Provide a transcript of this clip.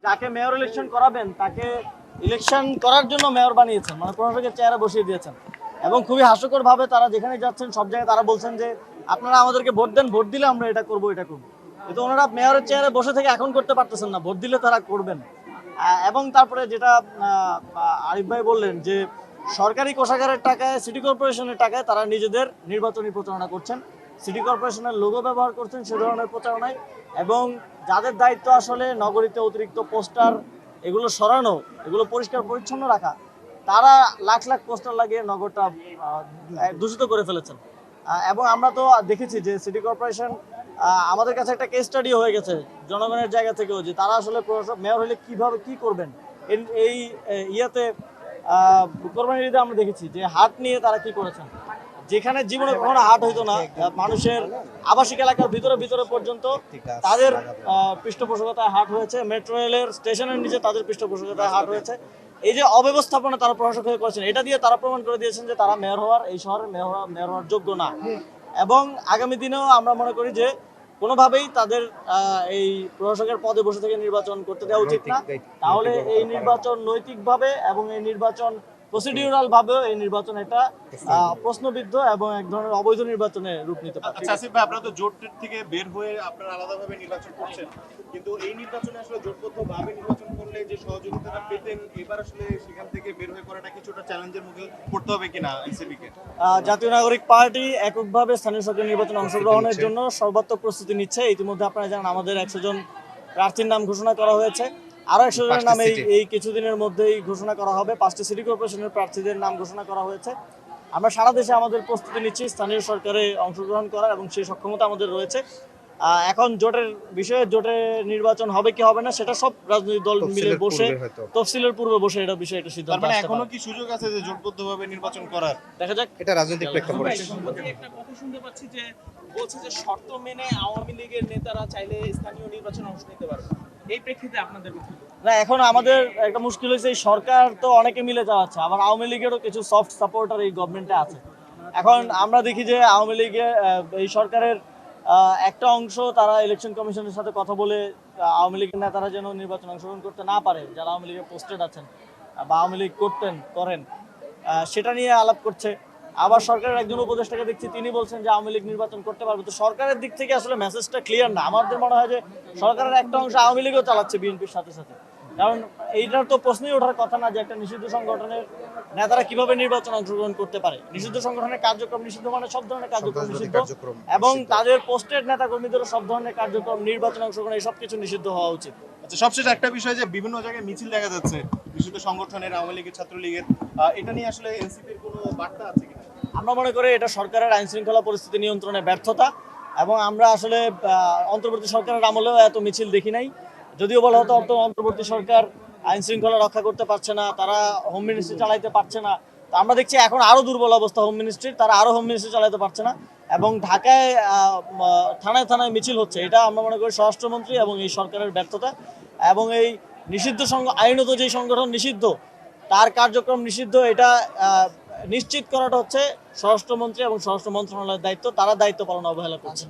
যাকে mayor election করাবেন তাকে ইলেকশন করার জন্য মেয়র বানিয়েছেন, মানে প্রশাসকের চেয়ারে বসিয়ে দিয়েছেন। এবং খুবই হাস্যকর ভাবে তারা যেখানে যাচ্ছেন সব জায়গায় তারা বলছেন যে আপনারা আমাদেরকে ভোট দেন, ভোট দিলে আমরা এটা করবো এটা করবো। কিন্তু ওনারা মেয়রের চেয়ারে বসে থেকে এখন করতে পারতেছেন না, ভোট দিলে তারা করবেন। এবং তারপরে যেটা আরিফ ভাই বললেন যে সরকারি কোষাগারের টাকায়, সিটি কর্পোরেশনের টাকায় তারা নিজেদের নির্বাচনী প্রচারণা করছেন, সিটি কর্পোরেশনের লোগো ব্যবহার করছেন সে ধরনের প্রচারণায়। এবং যাদের দায়িত্ব আসলে নগরীতে অতিরিক্ত পোস্টার এগুলো সরানো, এগুলো পরিষ্কার পরিচ্ছন্ন রাখা, তারা লাখ লাখ পোস্টার লাগিয়ে নগরটা দূষিত করে ফেলেছেন। এবং আমরা তো দেখেছি যে সিটি কর্পোরেশন আমাদের কাছে একটা কেস স্টাডি হয়ে গেছে জনগণের জায়গা থেকেও, যে তারা আসলে মেয়র হলে কিভাবে কি করবেন। এই ইয়াতে কোরবানির ঈদে আমরা দেখেছি যে হাট নিয়ে তারা কি করেছেন, যেখানে জীবনে কখনো হাট হইতো না, মানুষের আবাসিক এলাকার ভিতরে ভিতরে পর্যন্ত তাদের পৃষ্ঠপোষকতায় হাট হয়েছে, মেট্রো রেলের স্টেশনের নিচে তাদের পৃষ্ঠপোষকতায় হাট হয়েছে। এই যে অব্যবস্থাপনা তারা প্রশাসক হয়ে করেছেন, এটা দিয়ে তারা প্রমাণ করে দিয়েছেন যে তারা মেয়র হওয়ার, এই শহরের মেয়র হওয়ার যোগ্য না। এবং আগামী দিনেও আমরা মনে করি যে কোনোভাবেই তাদের এই প্রশাসকের পদে বসে থেকে নির্বাচন করতে দেওয়া উচিত না। তাহলে এই নির্বাচন নৈতিকভাবে এবং এই নির্বাচন প্রসিডিউরাল ভাবেও এই নির্বাচন এটা প্রশ্নবিদ্ধ এবং এক ধরনের অবৈধ নির্বাচনে রূপ নিতে পারে। আচ্ছা আসিফ ভাই, আপনারা তো জোট থেকে বের হয়ে আপনারা আলাদাভাবে নির্বাচন করছেন, কিন্তু এই নির্বাচনে আসলে জোটবদ্ধভাবে নির্বাচন করলে যে সহযোগিতাটা পেতেন, এবার আসলে সেখান থেকে বের হয়ে করাটা কিছুটা চ্যালেঞ্জের মুখে পড়তে হবে কিনা এনসিপি কে? জাতীয় নাগরিক পার্টি এককভাবে স্থানীয় সরকার নির্বাচনে অংশগ্রহণের জন্য সর্বাত্মক প্রস্তুতি নিচ্ছে। ইতিমধ্যে আপনারা জানেন আমাদের 100 জন প্রার্থীর নাম ঘোষণা করা হয়েছে, আরো 100 জনের নাম এই কিছুদিনের মধ্যেই ঘোষণা করা হবে। 5টি সিটি কর্পোরেশনের প্রার্থীদের নাম ঘোষণা করা হয়েছে। আমরা সারা দেশে আমাদের প্রস্তুতি নিচ্ছি স্থানীয় সরকারে অংশগ্রহণ করার, এবং সেই সক্ষমতা আমাদের রয়েছে। এখন জোটের বিষয়ে, জোটের নির্বাচন হবে কি হবে না সেটা সব রাজনৈতিক দল মিলে বসে তফসিলের পূর্বে বসে এটা বিষয়ে একটা সিদ্ধান্ত মানে আসতে এখনো পারে। কি সুযোগ আছে যে জোটবদ্ধভাবে নির্বাচন করার? দেখা যাক। এটা রাজনৈতিক প্রেক্ষাপট। একটা কথা শুনতে পাচ্ছি যে বলছে যে শর্ত মেনে আওয়ামী লীগের নেতারা চাইলে স্থানীয় নির্বাচনে অংশ নিতে পারবে। এই প্রেক্ষিতে আপনাদের না, এখন আমাদের একটা মুশকিল হয়েছে, এই সরকার তো অনেকে মিলে যাওয়াচ্ছে, আবার আওয়ামী লীগেরও কিছু সফট সাপোর্টার এই গভর্নমেন্টে আছে। এখন আমরা দেখি যে আওয়ামী লীগের এই সরকারের একটা অংশ তারা ইলেকশন কমিশনের সাথে কথা বলে আওয়ামী লীগের নেতারা যেন নির্বাচন অংশগ্রহণ করতে না পারে, যারা আওয়ামী লীগের পোস্টেড আছেন বা আওয়ামী লীগ করেন, সেটা নিয়ে আলাপ করছে। আবার সরকারের একজন উপদেষ্টাকে দেখছি, তিনি বলছেন যে আওয়ামী লীগ নির্বাচন করতে পারবে। তো সরকারের দিক থেকে আসলে মেসেজটা ক্লিয়ার না। আমাদের মনে হয় যে সরকারের একটা অংশ আওয়ামী লীগও চালাচ্ছে বিএনপির সাথে সাথে। কারণ এইটার তো প্রশ্নই ওঠার কথা না যে একটা নিষিদ্ধ সংগঠনের নেতারা কিভাবে নির্বাচন অংশগ্রহণ করতে পারে। নিষিদ্ধ সংগঠনের কার্যক্রম নিষিদ্ধ, মানে সব ধরনের কার্যক্রম নিষিদ্ধ, এবং তাদের পোস্টেড নেতা কর্মীদেরও সব ধরনের কার্যক্রম, নির্বাচন অংশগ্রহণ, এই সব কিছু নিষিদ্ধ হওয়া উচিত। আচ্ছা, সবশেষে একটা বিষয়, যে বিভিন্ন জায়গায় মিছিল দেখা যাচ্ছে নিষিদ্ধ সংগঠনের, আওয়ামী লীগের, ছাত্রলীগের, এটা নিয়ে আসলে এনসিপির কোনো বার্তা আছে কিনা? আমরা মনে করি এটা সরকারের আইন শৃঙ্খলা পরিস্থিতি নিয়ন্ত্রণে ব্যর্থতা, এবং আমরা আসলে অন্তর্বর্তী সরকারের আমলেও এত মিছিল দেখি নাই। যদিও বলা হতো অন্তর্বর্তী সরকার আইন শৃঙ্খলা রক্ষা করতে পারছে না, তারা হোম মিনিস্ট্রি চালাইতে পারছে না। তো আমরা দেখছি এখন আরো দুর্বল অবস্থা হোম মিনিস্ট্রির, তারা আরো হোম মিনিস্ট্রি চালাতে পারছে না, এবং ঢাকায় থানায় থানায় মিছিল হচ্ছে। এটা আমরা মনে করি স্বরাষ্ট্রমন্ত্রী এবং এই সরকারের ব্যর্থতা। এবং এই নিষিদ্ধ আইনত যেই সংগঠন নিষিদ্ধ, তার কার্যক্রম নিষিদ্ধ, এটা নিশ্চিত করাটা হচ্ছে স্বরাষ্ট্রমন্ত্রী এবং স্বরাষ্ট্র মন্ত্রণালয়ের দায়িত্ব। তারা দায়িত্ব পালন অবহেলা করছে।